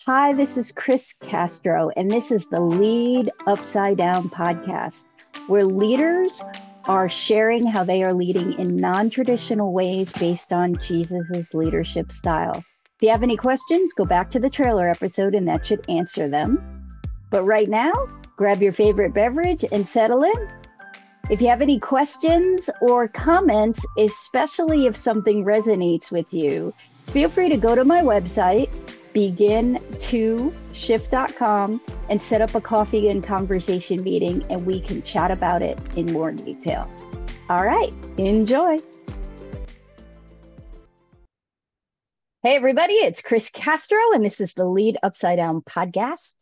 Hi, this is Kris Castro, and this is the Lead Upside Down podcast, where leaders are sharing how they are leading in non-traditional ways based on Jesus's leadership style. If you have any questions, go back to the trailer episode and that should answer them. But right now, grab your favorite beverage and settle in. If you have any questions or comments, especially if something resonates with you, feel free to go to my website, begin2shift.com, and set up a coffee and conversation meeting, and we can chat about it in more detail. All right, enjoy. Hey, everybody, it's Kris Castro, and this is the Lead Upside Down podcast.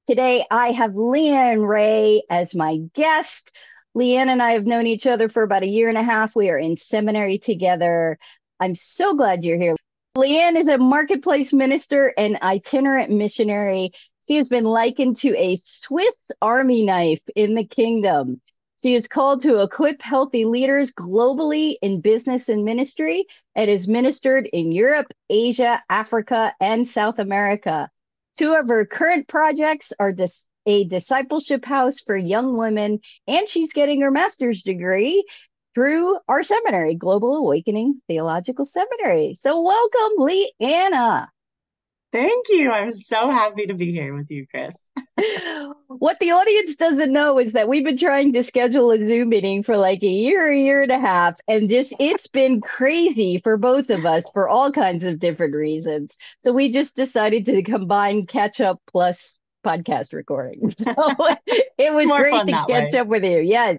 Today, I have LeAnna Rae as my guest. LeAnne and I have known each other for about a year and a half. We are in seminary together. I'm so glad you're here. LeAnne is a marketplace minister and itinerant missionary. She has been likened to a Swiss army knife in the kingdom. She is called to equip healthy leaders globally in business and ministry and is ministered in Europe, Asia, Africa, and South America. Two of her current projects are a discipleship house for young women, and she's getting her master's degree through our seminary, Global Awakening Theological Seminary. So welcome, LeAnna. Thank you. I'm so happy to be here with you, Kris. What the audience doesn't know is that we've been trying to schedule a Zoom meeting for like a year and a half, and it's been crazy for both of us for all kinds of different reasons. So we just decided to combine catch up plus podcast recording. So it was great to catch up with you. Yes.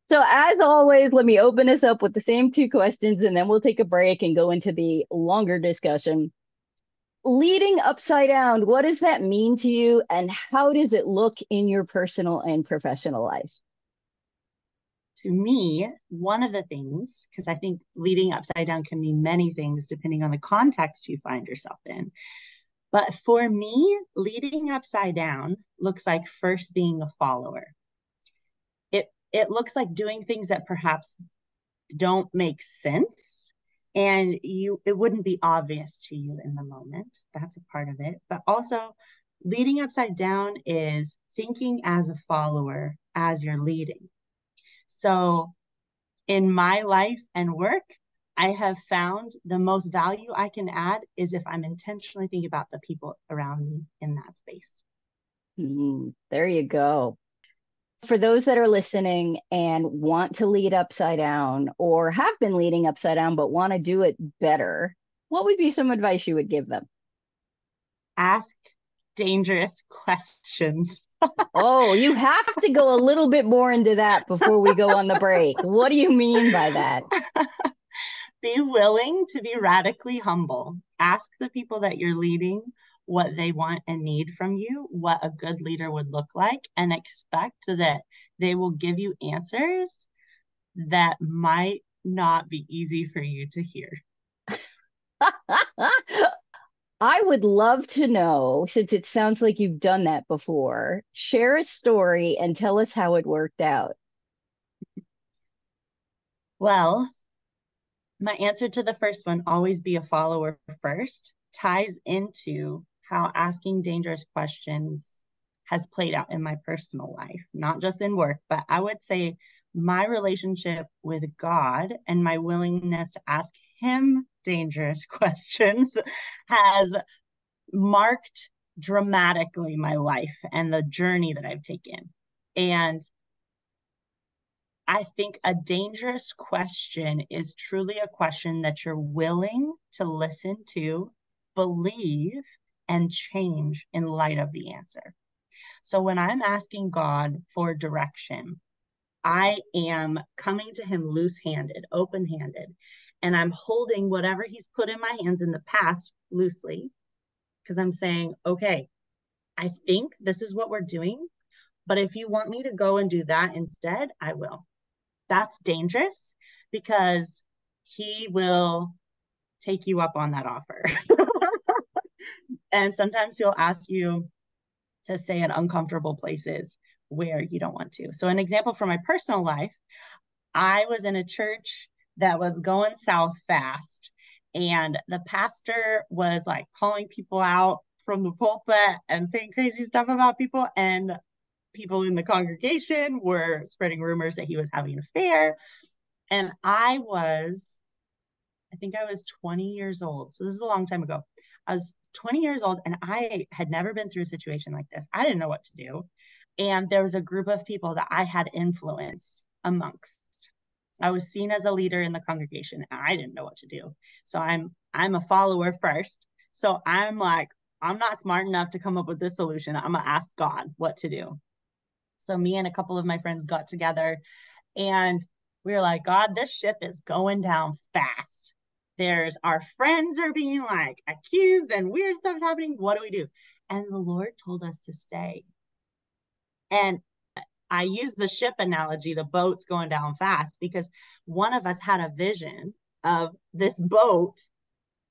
So as always, let me open us up with the same two questions, and then we'll take a break and go into the longer discussion. Leading upside down, what does that mean to you, and how does it look in your personal and professional life? To me, one of the things, because I think leading upside down can mean many things depending on the context you find yourself in. But for me, leading upside down looks like first being a follower. It looks like doing things that perhaps don't make sense, and it wouldn't be obvious to you in the moment. That's a part of it. But also, leading upside down is thinking as a follower as you're leading. So in my life and work, I have found the most value I can add is if I'm intentionally thinking about the people around me in that space. There you go. For those that are listening and want to lead upside down or have been leading upside down but want to do it better, what would be some advice you would give them? Ask dangerous questions. Oh, you have to go a little bit more into that before we go on the break. What do you mean by that? Be willing to be radically humble. Ask the people that you're leading what they want and need from you, what a good leader would look like, and expect that they will give you answers that might not be easy for you to hear. I would love to know, since it sounds like you've done that before, share a story and tell us how it worked out. Well, my answer to the first one, always be a follower first, ties into how asking dangerous questions has played out in my personal life, not just in work, but I would say my relationship with God and my willingness to ask him dangerous questions has marked dramatically my life and the journey that I've taken. And I think a dangerous question is truly a question that you're willing to listen to, believe, and change in light of the answer. So when I'm asking God for direction, I am coming to him loose-handed, open-handed, and I'm holding whatever he's put in my hands in the past loosely, because I'm saying, okay, I think this is what we're doing, but if you want me to go and do that instead, I will. That's dangerous because he will take you up on that offer. And sometimes he'll ask you to stay in uncomfortable places where you don't want to. So an example from my personal life, I was in a church that was going south fast, and the pastor was like calling people out from the pulpit and saying crazy stuff about people, and people in the congregation were spreading rumors that he was having an affair. And I think I was 20 years old. So this is a long time ago. I was 20 years old and I had never been through a situation like this. I didn't know what to do. And there was a group of people that I had influence amongst. I was seen as a leader in the congregation and I didn't know what to do. So I'm a follower first. So I'm like, I'm not smart enough to come up with this solution. I'm gonna ask God what to do. So me and a couple of my friends got together and we were like, God, this ship is going down fast. There's our friends are being like accused and weird stuff's happening. What do we do? And the Lord told us to stay. And I use the ship analogy, the boat's going down fast, because one of us had a vision of this boat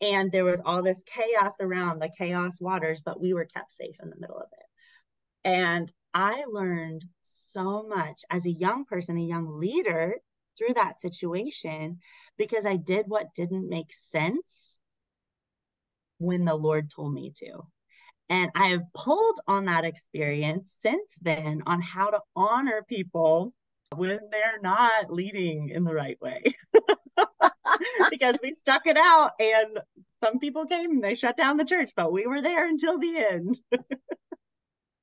and there was all this chaos around the chaos waters, but we were kept safe in the middle of it. And I learned so much as a young person, a young leader through that situation, because I did what didn't make sense when the Lord told me to. And I have pulled on that experience since then on how to honor people when they're not leading in the right way. Because we stuck it out and some people came and they shut down the church, but we were there until the end.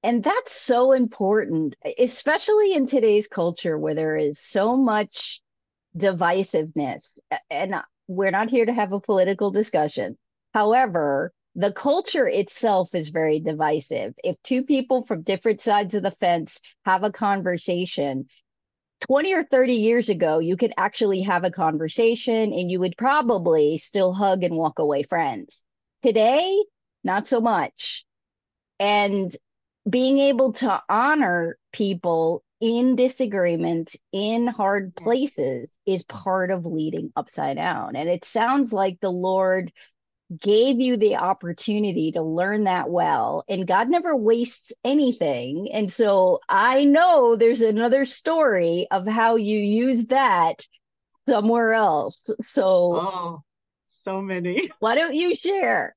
And that's so important, especially in today's culture where there is so much divisiveness. And we're not here to have a political discussion. However, the culture itself is very divisive. If two people from different sides of the fence have a conversation, 20 or 30 years ago, you could actually have a conversation and you would probably still hug and walk away friends. Today, not so much. And being able to honor people in disagreement in hard places is part of leading upside down. And it sounds like the Lord gave you the opportunity to learn that well, and God never wastes anything. And so I know there's another story of how you use that somewhere else. So so many. Why don't you share?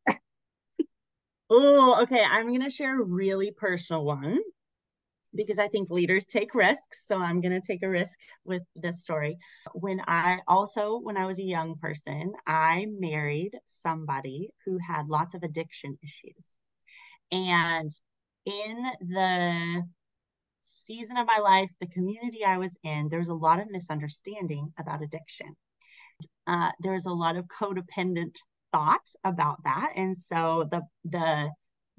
Oh, okay. I'm going to share a really personal one because I think leaders take risks. So I'm going to take a risk with this story. When I was a young person, I married somebody who had lots of addiction issues. And in the season of my life, the community I was in, there was a lot of misunderstanding about addiction. There was a lot of codependent thought about that. And so the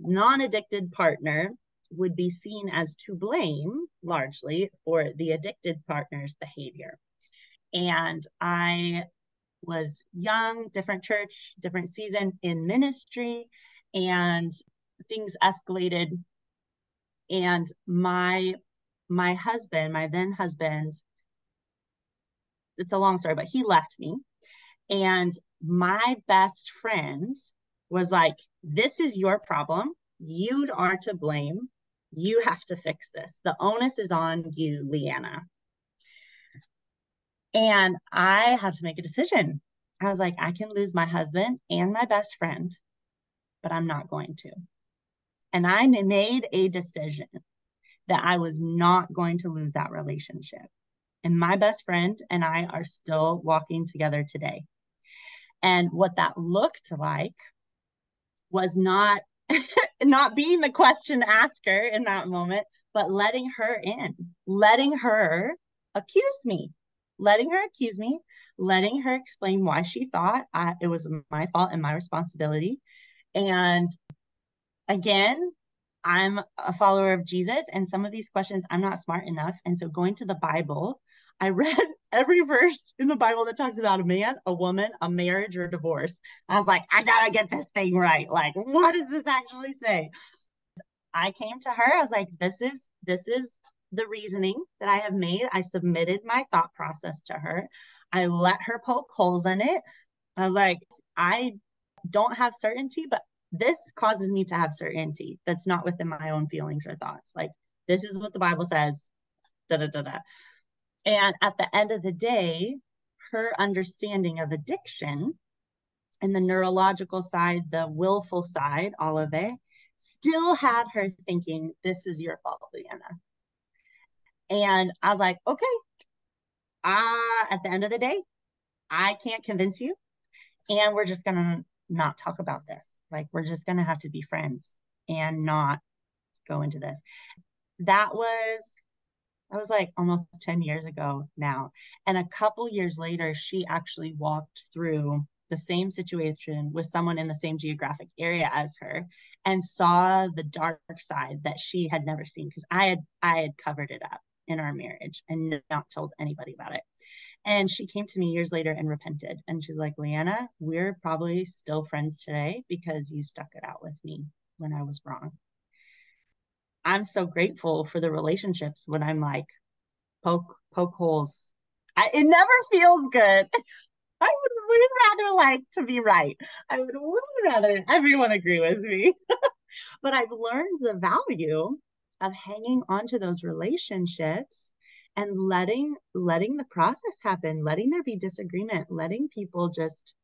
non-addicted partner would be seen as to blame largely for the addicted partner's behavior. And I was young, different church, different season in ministry, and things escalated. And my husband, my then husband, it's a long story, but he left me. And my best friend was like, this is your problem. You are to blame. You have to fix this. The onus is on you, LeAnna. And I had to make a decision. I was like, I can lose my husband and my best friend, but I'm not going to. And I made a decision that I was not going to lose that relationship. And my best friend and I are still walking together today. And what that looked like was not being the question asker in that moment, but letting her in, letting her accuse me, letting her explain why she thought it was my fault and my responsibility. And again, I'm a follower of Jesus, and some of these questions I'm not smart enough. And so going to the Bible, I read every verse in the Bible that talks about a man, a woman, a marriage, or a divorce. I was like, I gotta get this thing right. Like, what does this actually say? I came to her. I was like, this is the reasoning that I have made. I submitted my thought process to her. I let her poke holes in it. I was like, I don't have certainty, but this causes me to have certainty that's not within my own feelings or thoughts. Like, this is what the Bible says. Da, da, da, da. And at the end of the day, her understanding of addiction and the neurological side, the willful side, all of it, still had her thinking, this is your fault, LeAnna. And I was like, okay, at the end of the day, I can't convince you. And we're just going to not talk about this. Like, we're just going to have to be friends and not go into this. That was like almost 10 years ago now. And a couple years later, she actually walked through the same situation with someone in the same geographic area as her and saw the dark side that she had never seen, because I had covered it up in our marriage and not told anybody about it. And she came to me years later and repented. And she's like, LeAnna, we're probably still friends today because you stuck it out with me when I was wrong. I'm so grateful for the relationships when I'm like, poke holes. It never feels good. I would way rather like to be right. I would way rather everyone agree with me. But I've learned the value of hanging on to those relationships and letting the process happen, letting there be disagreement, letting people just,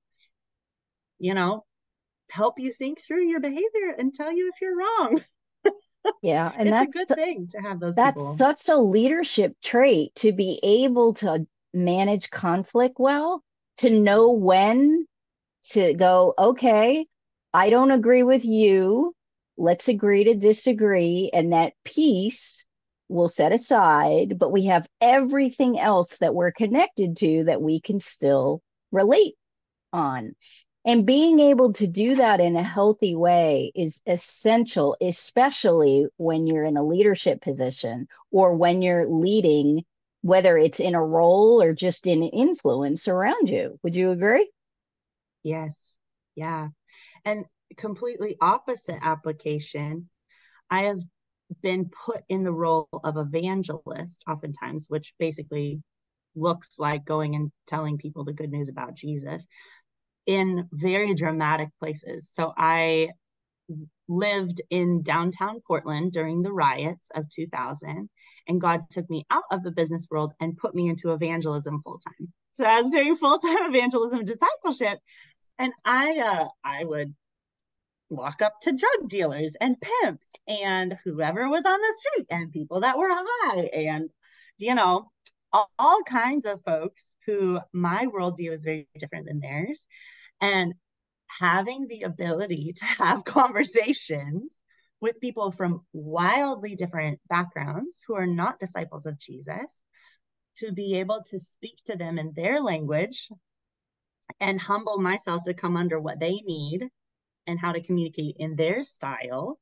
help you think through your behavior and tell you if you're wrong. Yeah, and It's a good thing to have those that's people. such a leadership trait, to be able to manage conflict well, to know when to go, okay, I don't agree with you. Let's agree to disagree. And that peace will set aside, but we have everything else that we're connected to that we can still relate on. And being able to do that in a healthy way is essential, especially when you're in a leadership position or when you're leading, whether it's in a role or just in influence around you. Would you agree? Yes. Yeah. And completely opposite application, I have been put in the role of evangelist oftentimes, which basically looks like going and telling people the good news about Jesus in very dramatic places. So I lived in downtown Portland during the riots of 2000, and God took me out of the business world and put me into evangelism full time. So I was doing full time evangelism discipleship, and I would walk up to drug dealers and pimps and whoever was on the street and people that were high and, all kinds of folks who my worldview is very different than theirs. And having the ability to have conversations with people from wildly different backgrounds who are not disciples of Jesus, to be able to speak to them in their language and humble myself to come under what they need and how to communicate in their style,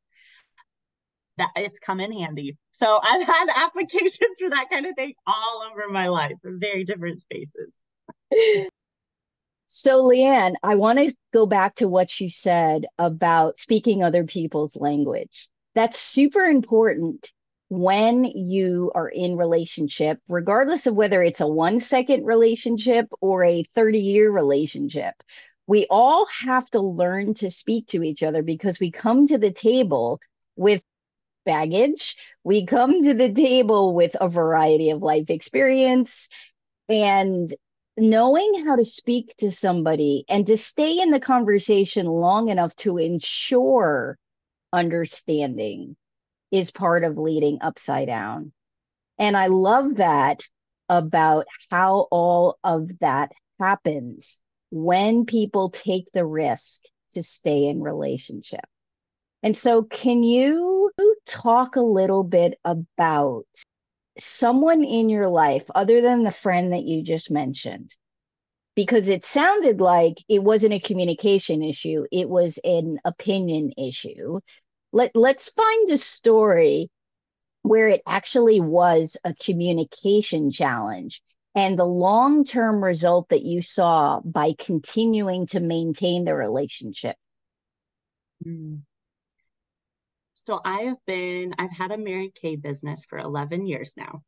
that it's come in handy. So I've had applications for that kind of thing all over my life in very different spaces. So, LeAnne, I want to go back to what you said about speaking other people's language. That's super important when you are in relationship, regardless of whether it's a 1 second relationship or a 30-year relationship. We all have to learn to speak to each other because we come to the table with baggage. We come to the table with a variety of life experience, and knowing how to speak to somebody and to stay in the conversation long enough to ensure understanding is part of leading upside down. And I love that about how all of that happens when people take the risk to stay in relationship. And so, can you talk a little bit about someone in your life other than the friend that you just mentioned? Because it sounded like it wasn't a communication issue, it was an opinion issue. Let's find a story where it actually was a communication challenge and the long-term result that you saw by continuing to maintain the relationship. So I've had a Mary Kay business for 11 years now.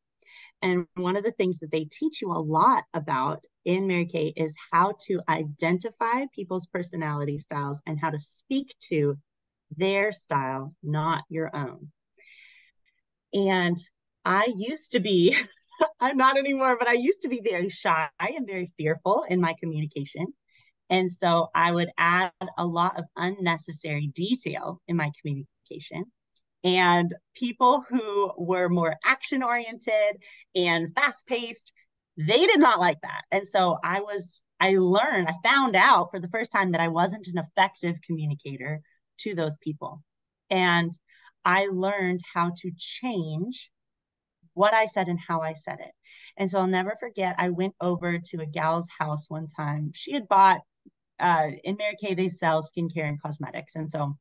And one of the things that they teach you a lot about in Mary Kay is how to identify people's personality styles and how to speak to their style, not your own. And I used to be, I'm not anymore, but I used to be very shy and very fearful in my communication. And so I would add a lot of unnecessary detail in my communication communication. And people who were more action oriented and fast paced, they did not like that. And so I found out for the first time that I wasn't an effective communicator to those people. And I learned how to change what I said and how I said it. And so I'll never forget, I went over to a gal's house one time. She had bought, in Mary Kay, they sell skincare and cosmetics. And so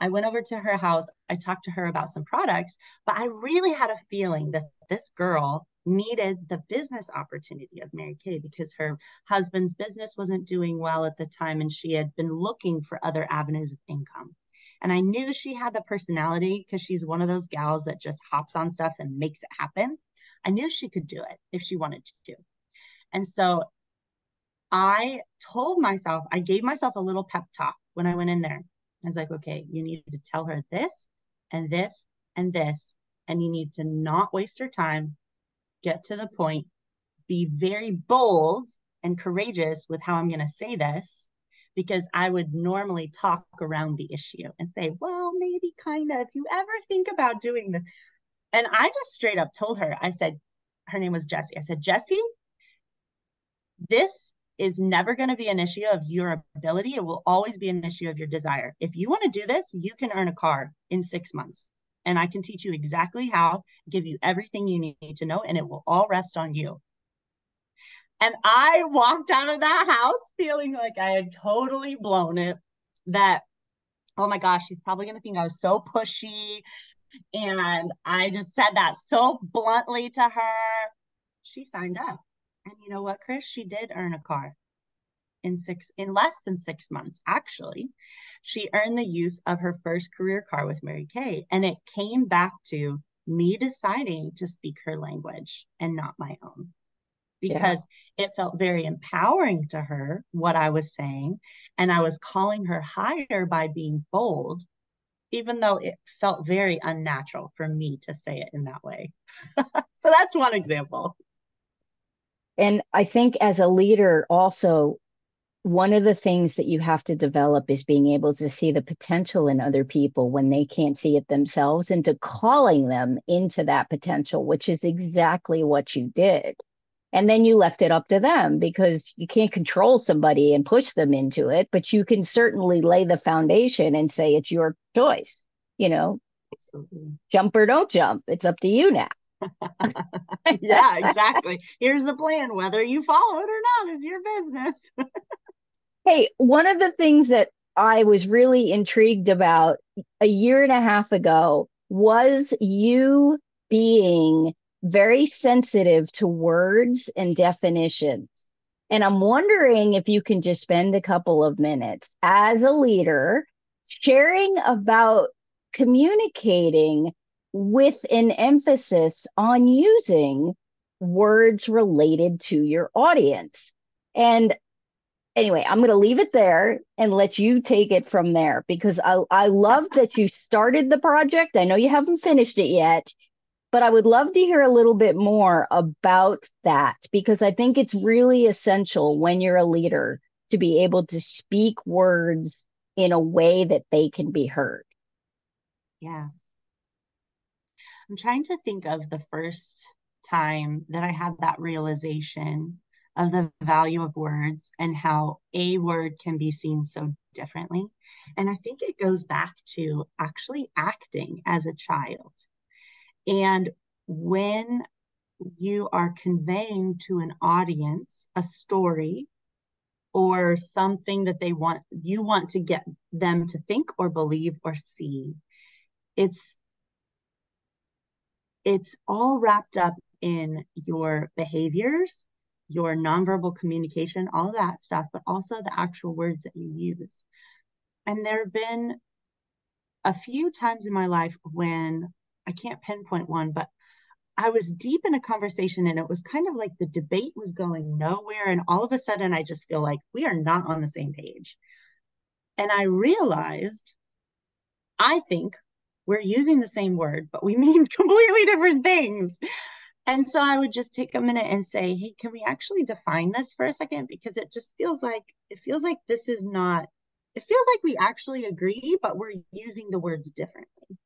I went over to her house. I talked to her about some products, but I really had a feeling that this girl needed the business opportunity of Mary Kay because her husband's business wasn't doing well at the time and she had been looking for other avenues of income. And I knew she had the personality because she's one of those gals that just hops on stuff and makes it happen. I knew she could do it if she wanted to. And so I gave myself a little pep talk when I went in there. I was like, okay, you need to tell her this and this and this, and you need to not waste her time, get to the point, be very bold and courageous with how I'm going to say this, because I would normally talk around the issue and say, well, maybe kind of, if you ever think about doing this. And I just straight up told her, I said, her name was Jessie. I said, Jessie, this is never going to be an issue of your ability. It will always be an issue of your desire. If you want to do this, you can earn a car in 6 months. And I can teach you exactly how, give you everything you need to know, and it will all rest on you. And I walked out of that house feeling like I had totally blown it. That, oh my gosh, she's probably going to think I was so pushy. And I just said that so bluntly to her. She signed up. And you know what, Kris? She did earn a car in less than 6 months. Actually, she earned the use of her first career car with Mary Kay. And it came back to me deciding to speak her language and not my own, because it felt very empowering to her what I was saying. And I was calling her higher by being bold, even though it felt very unnatural for me to say it in that way. So that's one example. And I think as a leader, also, one of the things that you have to develop is being able to see the potential in other people when they can't see it themselves, and to calling them into that potential, which is exactly what you did. And then you left it up to them, because you can't control somebody and push them into it, but you can certainly lay the foundation and say, it's your choice, Absolutely. Jump or don't jump. It's up to you now. Yeah, exactly. Here's the plan. Whether you follow it or not is your business. Hey, one of the things that I was really intrigued about a year and a half ago was you being very sensitive to words and definitions. And I'm wondering if you can just spend a couple of minutes as a leader sharing about communicating with an emphasis on using words related to your audience. And anyway, I'm going to leave it there and let you take it from there, because I love that you started the project. I know you haven't finished it yet, but I would love to hear a little bit more about that, because I think it's really essential when you're a leader to be able to speak words in a way that they can be heard. Yeah. I'm trying to think of the first time that I had that realization of the value of words and how a word can be seen so differently. And I think it goes back to actually acting as a child. And when you are conveying to an audience a story or something that you want to get them to think or believe or see, it's all wrapped up in your behaviors, your nonverbal communication, all that stuff, but also the actual words that you use. And there have been a few times in my life when I can't pinpoint one, but I was deep in a conversation and it was kind of like the debate was going nowhere. And all of a sudden, I just feel like we are not on the same page. And I realized, I think we're using the same word, but we mean completely different things. And so I would just take a minute and say, hey, can we actually define this for a second? Because it feels like this is not it feels like we actually agree, but we're using the words differently.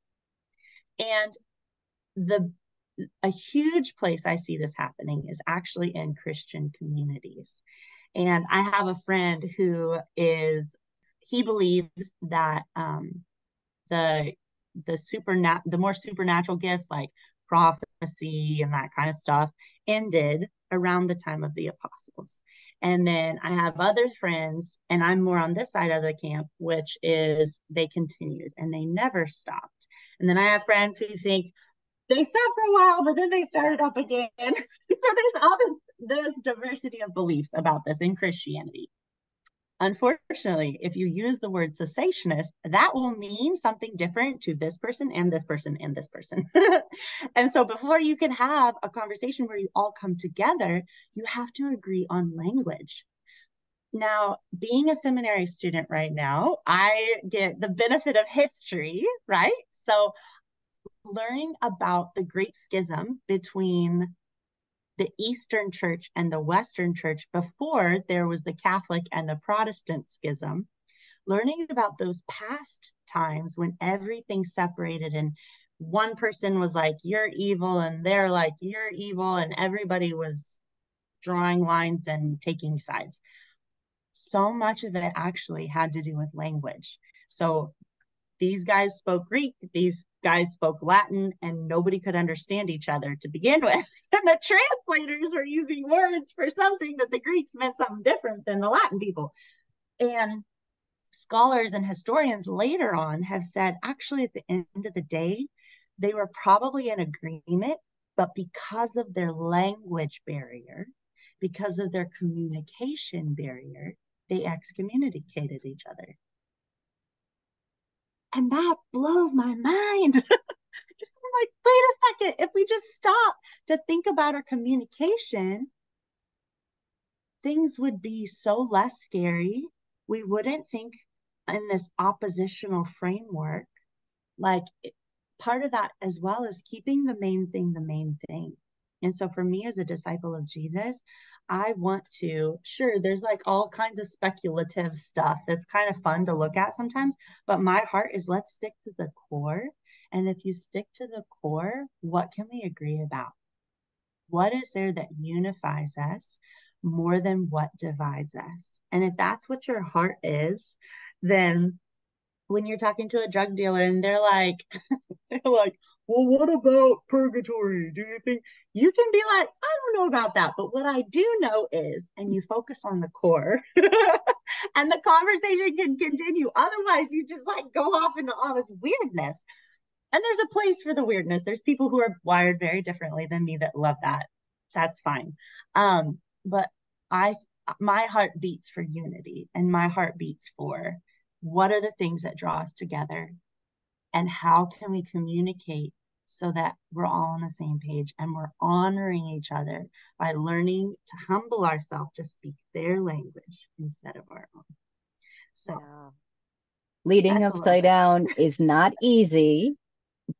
And the a huge place I see this happening is actually in Christian communities. And I have a friend who he believes that the the more supernatural gifts like prophecy and that kind of stuff ended around the time of the apostles. And then I have other friends, and I'm more on this side of the camp, which is they continued and they never stopped. And then I have friends who think they stopped for a while, but then they started up again. So there's diversity of beliefs about this in Christianity. Unfortunately, if you use the word cessationist, that will mean something different to this person and this person and this person. And so before you can have a conversation where you all come together, you have to agree on language. Now, being a seminary student right now, I get the benefit of history, right? So learning about the Great Schism between the Eastern Church and the Western Church before there was the Catholic and the Protestant schism, learning about those past times when everything separated and one person was like, you're evil, and they're like, you're evil, and everybody was drawing lines and taking sides. So much of it actually had to do with language. So these guys spoke Greek, these guys spoke Latin, and nobody could understand each other to begin with. And the translators were using words for something that the Greeks meant something different than the Latin people. And scholars and historians later on have said, actually, at the end of the day, they were probably in agreement, but because of their language barrier, because of their communication barrier, they excommunicated each other. And that blows my mind. I'm like, wait a second. If we just stop to think about our communication, things would be so less scary. We wouldn't think in this oppositional framework. Like, part of that as well is keeping the main thing the main thing. And so for me as a disciple of Jesus, I want to, sure, there's like all kinds of speculative stuff that's kind of fun to look at sometimes, but my heart is let's stick to the core. And if you stick to the core, what can we agree about? What is there that unifies us more than what divides us? And if that's what your heart is, then when you're talking to a drug dealer and they're like, they're like, well, what about purgatory? Do you think you can be like, I don't know about that. But what I do know is, and you focus on the core and the conversation can continue. Otherwise, you just like go off into all this weirdness. And there's a place for the weirdness. There's people who are wired very differently than me that love that. That's fine. But I, my heart beats for unity, and my heart beats for what are the things that draw us together, and how can we communicate so that we're all on the same page and we're honoring each other by learning to humble ourselves to speak their language instead of our own. So yeah. Leading upside down is not easy,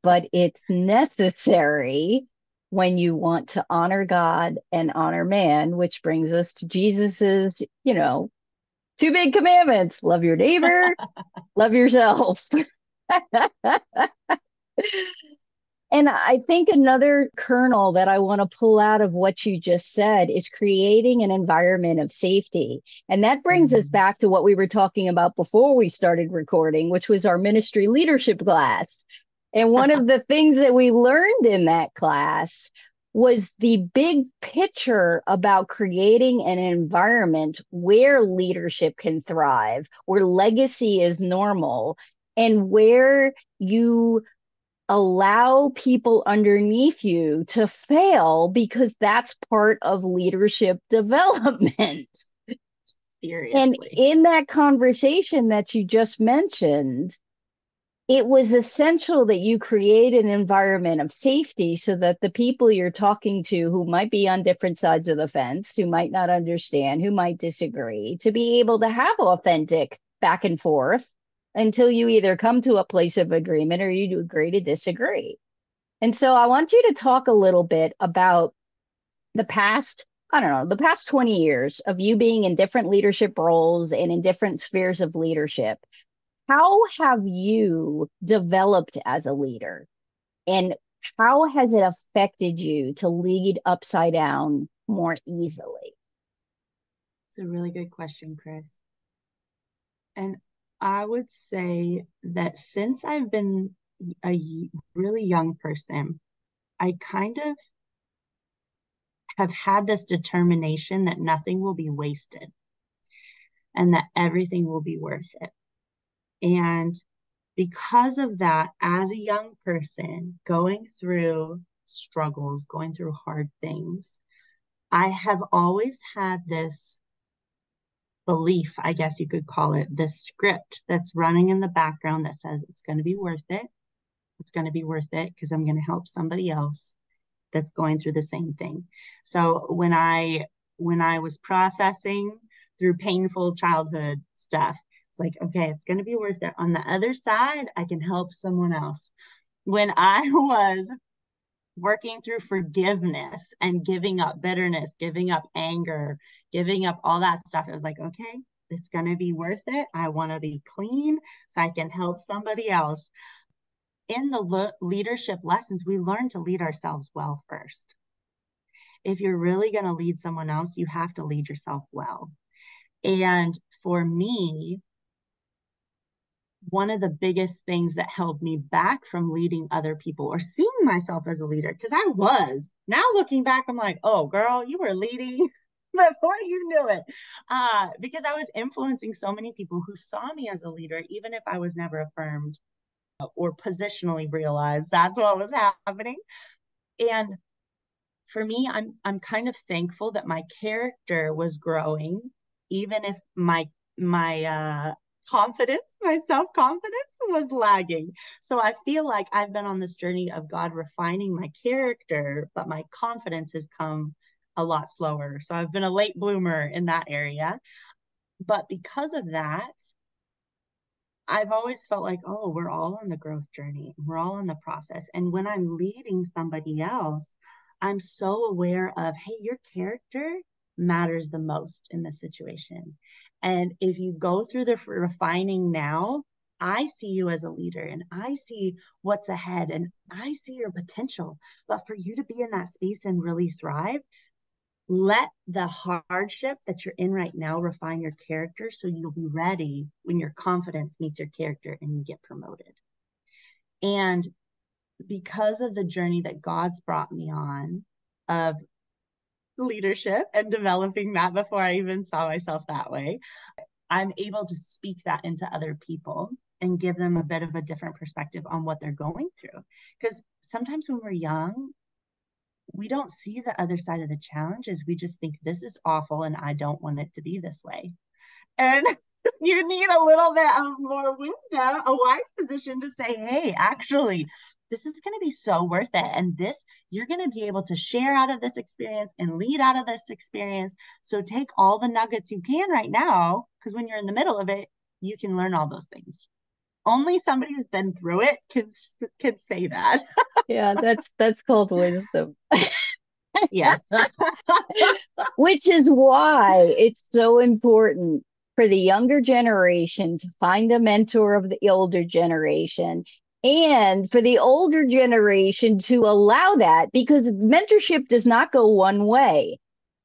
but it's necessary when you want to honor God and honor man, which brings us to Jesus's, two big commandments: love your neighbor, love yourself. And I think another kernel that I want to pull out of what you just said is creating an environment of safety. And that brings us back to what we were talking about before we started recording, which was our ministry leadership class. And one of the things that we learned in that class was the big picture about creating an environment where leadership can thrive, where legacy is normal, and where you allow people underneath you to fail, because that's part of leadership development. Seriously. And in that conversation that you just mentioned, it was essential that you create an environment of safety so that the people you're talking to, who might be on different sides of the fence, who might not understand, who might disagree, to be able to have authentic back and forth until you either come to a place of agreement or you agree to disagree. And so I want you to talk a little bit about the past I don't know, the past 20 years of you being in different leadership roles and in different spheres of leadership, how have you developed as a leader? And how has it affected you to lead upside down more easily? It's a really good question, Kris. And I would say that since I've been really young person, I kind of have had this determination that nothing will be wasted and that everything will be worth it. And because of that, as a young person going through struggles, going through hard things, I have always had this belief, I guess you could call it, this script that's running in the background that says it's going to be worth it. It's going to be worth it because I'm going to help somebody else that's going through the same thing. So when I was processing through painful childhood stuff, it's like, okay, it's going to be worth it. On the other side, I can help someone else. When I was working through forgiveness and giving up bitterness, giving up anger, giving up all that stuff, it was like, okay, it's going to be worth it. I want to be clean so I can help somebody else. In the leadership lessons, we learn to lead ourselves well first. If you're really going to lead someone else, you have to lead yourself well. And for me, one of the biggest things that held me back from leading other people or seeing myself as a leader, because I was. Now looking back, I'm like, oh, girl, you were leading before you knew it. Because I was influencing so many people who saw me as a leader, even if I was never affirmed or positionally realized that's what was happening. And for me, I'm kind of thankful that my character was growing, even if my confidence, my self-confidence was lagging. So I feel like I've been on this journey of God refining my character, but my confidence has come a lot slower. So I've been a late bloomer in that area. But because of that, I've always felt like, oh, we're all on the growth journey. We're all in the process. And when I'm leading somebody else, I'm so aware of, hey, your character matters the most in this situation. And if you go through the refining now, I see you as a leader and I see what's ahead and I see your potential. But for you to be in that space and really thrive, let the hardship that you're in right now refine your character so you'll be ready when your confidence meets your character and you get promoted. And because of the journey that God's brought me on of leadership and developing that before I even saw myself that way, I'm able to speak that into other people and give them a bit of a different perspective on what they're going through. Because sometimes when we're young, we don't see the other side of the challenges. We just think this is awful and I don't want it to be this way. And you need a little bit of more wisdom, a wise position to say, hey, actually, this is going to be so worth it. And this, you're going to be able to share out of this experience and lead out of this experience. So take all the nuggets you can right now, because when you're in the middle of it, you can learn all those things. Only somebody who's been through it can say that. Yeah, that's called wisdom. Yes. Which is why it's so important for the younger generation to find a mentor of the older generation and for the older generation to allow that because mentorship does not go one way.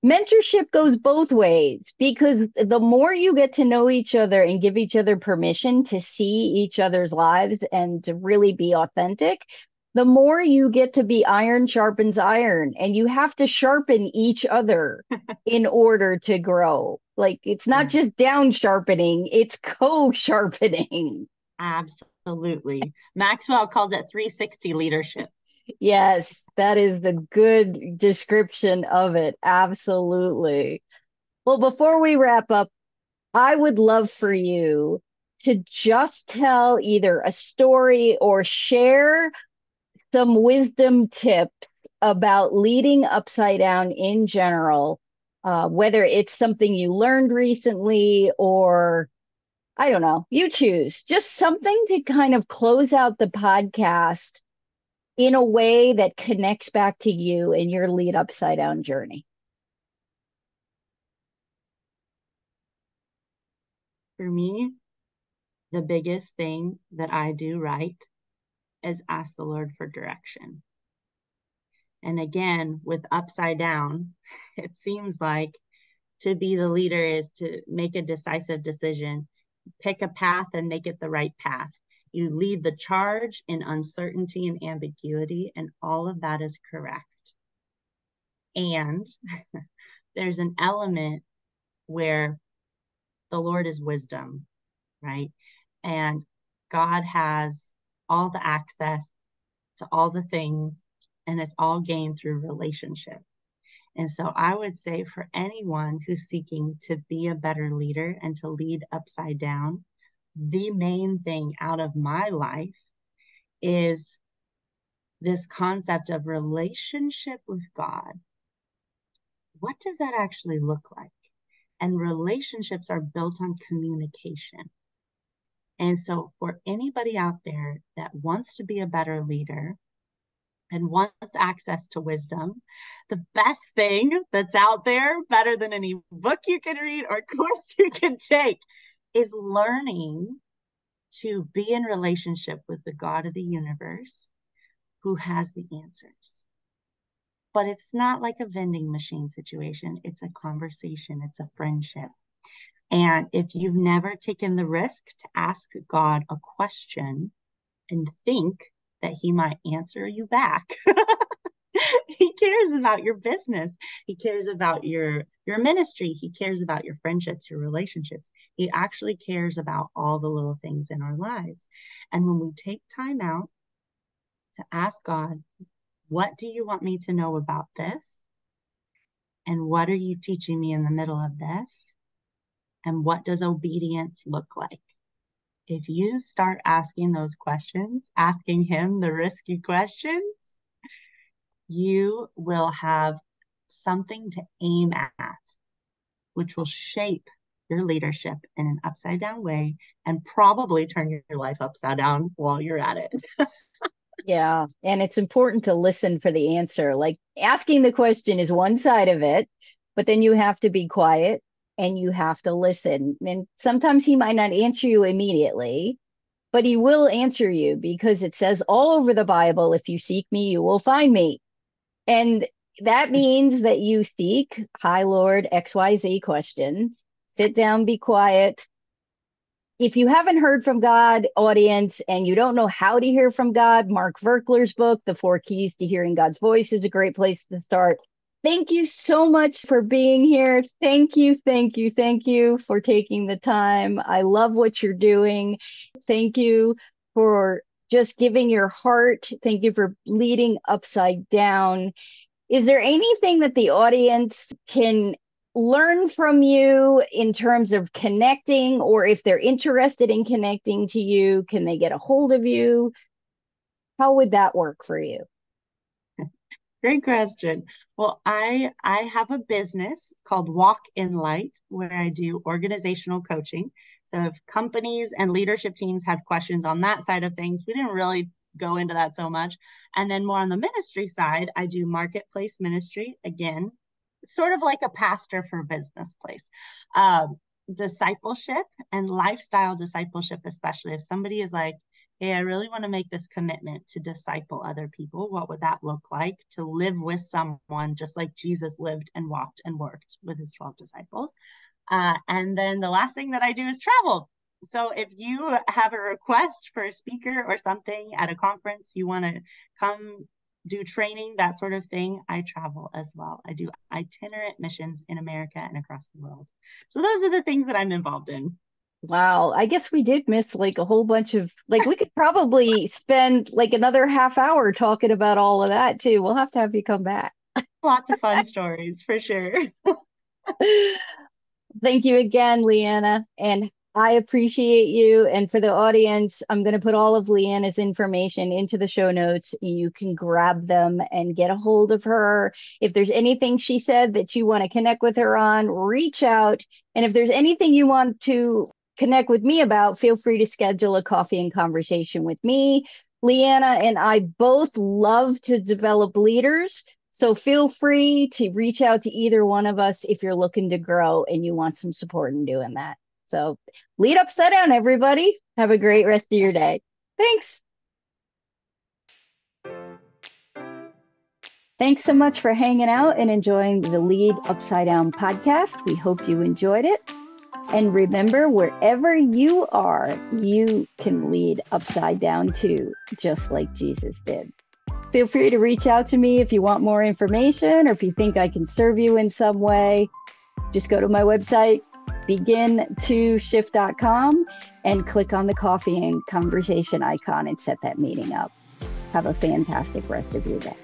Mentorship goes both ways because the more you get to know each other and give each other permission to see each other's lives and to really be authentic, the more you get to be iron sharpens iron, and you have to sharpen each other in order to grow. Like it's not Yes. just down sharpening, it's co-sharpening. Absolutely. Maxwell calls it 360 leadership. Yes, that is the good description of it. Absolutely. Well, before we wrap up, I would love for you to just tell either a story or share some wisdom tips about leading upside down in general, whether it's something you learned recently or I don't know, you choose just something to kind of close out the podcast in a way that connects back to you and your lead upside down journey. for me, the biggest thing that I do right is ask the Lord for direction. And again, with upside down, it seems like to be the leader is to make a decisive decision, pick a path and make it the right path. You lead the charge in uncertainty and ambiguity, and all of that is correct. And there's an element where the Lord is wisdom, right? And God has all the access to all the things, and it's all gained through relationship. And so I would say for anyone who's seeking to be a better leader and to lead upside down, the main thing out of my life is this concept of relationship with God. What does that actually look like? And relationships are built on communication. And so for anybody out there that wants to be a better leader and wants access to wisdom, the best thing that's out there, better than any book you can read or course you can take, is learning to be in relationship with the God of the universe who has the answers. But it's not like a vending machine situation. It's a conversation. It's a friendship. And if you've never taken the risk to ask God a question and think that he might answer you back, he cares about your business. He cares about your ministry. He cares about your friendships, your relationships. He actually cares about all the little things in our lives. And when we take time out to ask God, what do you want me to know about this? And what are you teaching me in the middle of this? And what does obedience look like? If you start asking those questions, asking him the risky questions, you will have something to aim at, which will shape your leadership in an upside down way and probably turn your life upside down while you're at it. Yeah. And it's important to listen for the answer. Like asking the question is one side of it, but then you have to be quiet and you have to listen. And sometimes he might not answer you immediately, but he will answer you because it says all over the Bible, if you seek me, you will find me. And that means that you seek, hi, Lord, XYZ question, sit down, be quiet. If you haven't heard from God, audience, and you don't know how to hear from God, Mark Verkler's book, The Four Keys to Hearing God's Voice, is a great place to start. Thank you so much for being here. Thank you, thank you, thank you for taking the time. I love what you're doing. Thank you for just giving your heart. Thank you for leading upside down. Is there anything that the audience can learn from you in terms of connecting, or if they're interested in connecting to you, can they get a hold of you? How would that work for you? Great question. Well, I have a business called Walk in Light where I do organizational coaching. So if companies and leadership teams have questions on that side of things, we didn't really go into that so much. And then more on the ministry side, I do marketplace ministry, again, sort of like a pastor for a business place. Discipleship and lifestyle discipleship, especially if somebody is like, hey, I really want to make this commitment to disciple other people. What would that look like? To live with someone just like Jesus lived and walked and worked with his 12 disciples. And then the last thing that I do is travel. So if you have a request for a speaker or something at a conference, you want to come do training, that sort of thing, I travel as well. I do itinerant missions in America and across the world. So those are the things that I'm involved in. Wow, I guess we did miss like a whole bunch of, like, we could probably spend like another half hour talking about all of that too. We'll have to have you come back. Lots of fun stories for sure. Thank you again, LeAnna. And I appreciate you. And for the audience, I'm going to put all of LeAnna's information into the show notes. You can grab them and get a hold of her. If there's anything she said that you want to connect with her on, reach out. And if there's anything you want to connect with me about, feel free to schedule a coffee and conversation with me. LeAnna and I both love to develop leaders. So feel free to reach out to either one of us if you're looking to grow and you want some support in doing that. So lead upside down, everybody. Have a great rest of your day. Thanks. Thanks so much for hanging out and enjoying the Lead Upside Down podcast. We hope you enjoyed it. And remember, wherever you are, you can lead upside down too, just like Jesus did. Feel free to reach out to me if you want more information or if you think I can serve you in some way. Just go to my website, begin2shift.com, and click on the coffee and conversation icon and set that meeting up. Have a fantastic rest of your day.